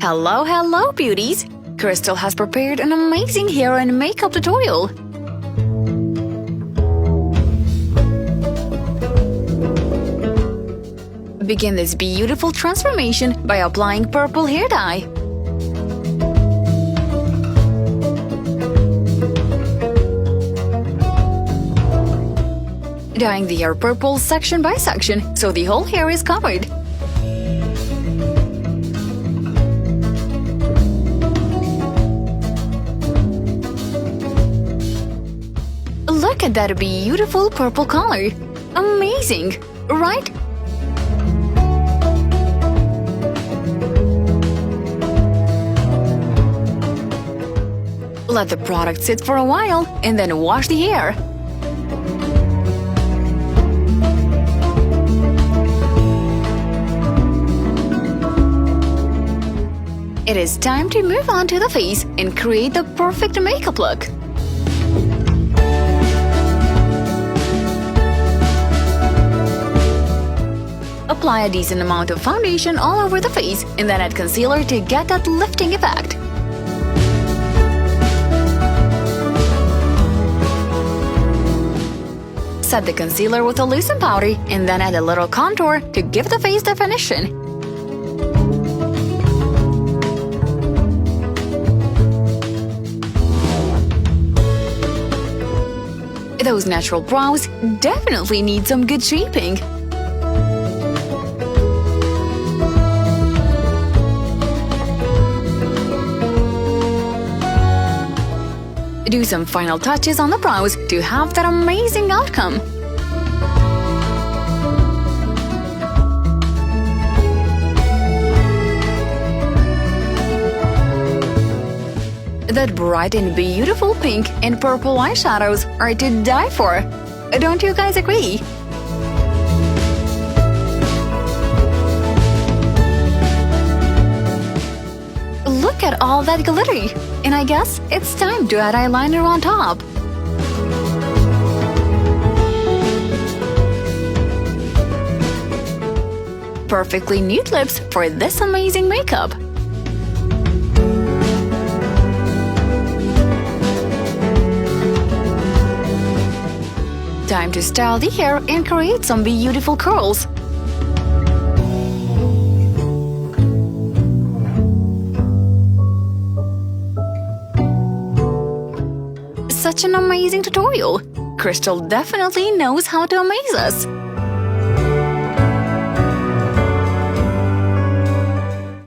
Hello, beauties! Krystal has prepared an amazing hair and makeup tutorial. Begin this beautiful transformation by applying purple hair dye. Dyeing the hair purple section by section so the whole hair is covered. Look at that beautiful purple color! Amazing, right? Let the product sit for a while and then wash the hair. It is time to move on to the face and create the perfect makeup look. Apply a decent amount of foundation all over the face and then add concealer to get that lifting effect. Set the concealer with a loosened powder and then add a little contour to give the face definition. Those natural brows definitely need some good shaping. Do some final touches on the brows to have that amazing outcome. That bright and beautiful pink and purple eyeshadows are to die for. Don't you guys agree? Look at all that glitter! And I guess it's time to add eyeliner on top. Perfectly nude lips for this amazing makeup. Time to style the hair and create some beautiful curls. Such an amazing tutorial! Krystal definitely knows how to amaze us!